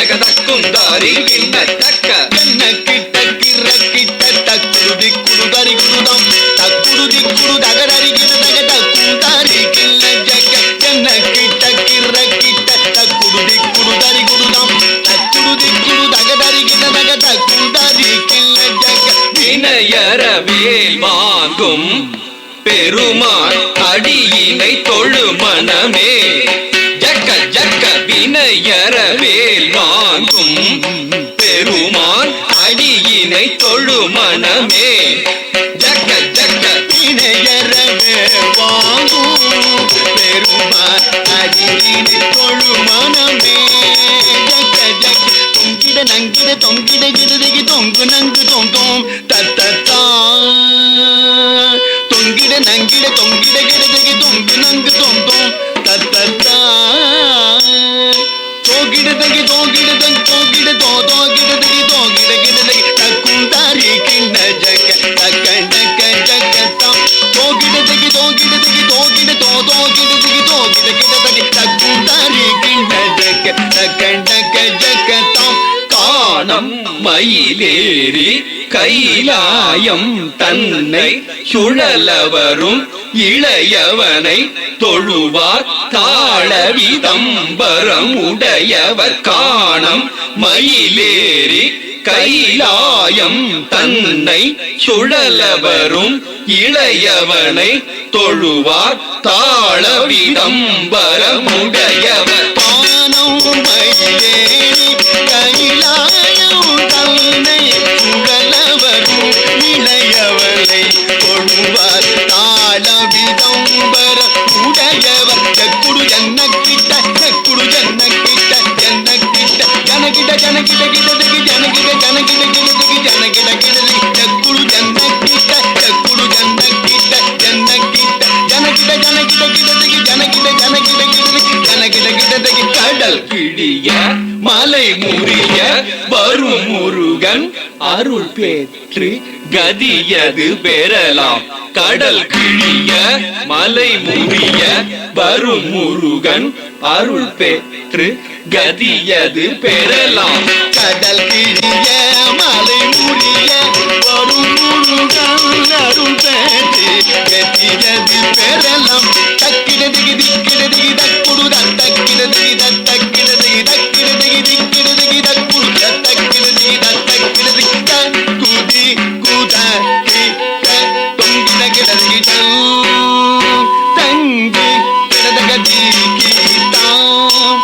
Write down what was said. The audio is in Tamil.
தக தக்குந்தாரி கிண்ண தக்க என்ன கிட்ட கிற கிட்ட தக்குருதி குருதாரி குருதம் தக்குருதி குரு தகடரி கிட தக தக்குந்தாரி கிண்ண ஜக்க என்ன கிட்ட கிற கிட்ட தக்குருதி குருதாரி குருதம் தக்குருதி குரு தகடரி கிட தக தக்குந்தாரி கிண்ண ஜக்க வினயர வேல் வாங்கும் பெருமான் அடியினை தொழு மனமே ஜக்க ஜக்க வினயர வேல் வாங்கும் பெருமான் அடியினை தொழு மனமே ஜக்க ஜக்க வினயர வேல் வாங்கும் பெருமான் அடியினை தொழு மனமே ஜக்க ஜக்க தொங்கிட நங்கிட தொங்கிட கிருதிகி தொங்கு நங்கு தொந்தோம் தத்தா தொங்கிட நங்கிட தொங்கிட கிருதிகி தொங்கு நங்கு தொந்தோம் தத்தா தோகிடதகி தோகிடதகி தோகிட தோகிடதகி தோகிட கிடதகி தக்குந்தாரி கிண்ண ஜக்க தக்க ஜக்க ஜக்கத்தாம் தோகிடதகி தோகிடதகி தோகிட தோகிடதகி தோகிட கிடதகி தக்குந்தாரி கிண்ண ஜக்க தக்க ஜக்க ஜக்கத்தாம் காணம் மயிலேறி கைலாயம் தன்னை சுழலவரும் இளையவனை தொழுவார் தாளவிதம்பரம் உடையவர் காணம் மயிலேறி கைலாயம் தன்னை சுழலவரும் இளையவனை தொழுவார் தாளவிதம்பரம் உடையவர் காணம் மயிலேறி கைலாயம் தன்னை சுழலவரும் இளையவனை தொழுவார் தாளவிதம்பர உடையவர் ஜக்குடு ஜன்னக்கிட்ட ஜக்குடு ஜன்னக்கிட்ட ஜன்னக்கிட்ட ஜனகிட ஜனகிட கிடதகி ஜனகிட ஜனகிட கிடதகி ஜனகிட கிடதகி ஜக்குடு ஜன்னக்கிட்ட ஜக்குடு ஜன்னக்கிட்ட ஜன்னக்கிட்ட ஜனகிட ஜனகிட கிடதகி ஜனகிட ஜனகிட கிடதகி ஜனகிட கிடதகி கடல் கிழிய மலை முறிய வரும் முருகன் அருள் பெற்று கதியது பெறலாம் கடல் கிழிய மலை முறிய வரும் முருகன் அருள் பெற்று கதியது பெறலாம் கடல் கிழிய மலை முறிய வரும் முருகன் அருள் பெற்று கதியது பெறலாம் தக்கிடதகி திக்கிடதகி தக்குடு தக்கிடதகி தக்கிடதகி தக்கிடதகி திக்கிடதகி தக்குடு தக்கிடதகி தக்கிடதகி குதி குதகி தொங்கிட கிடதகி தங்கி கிடதகி தாம்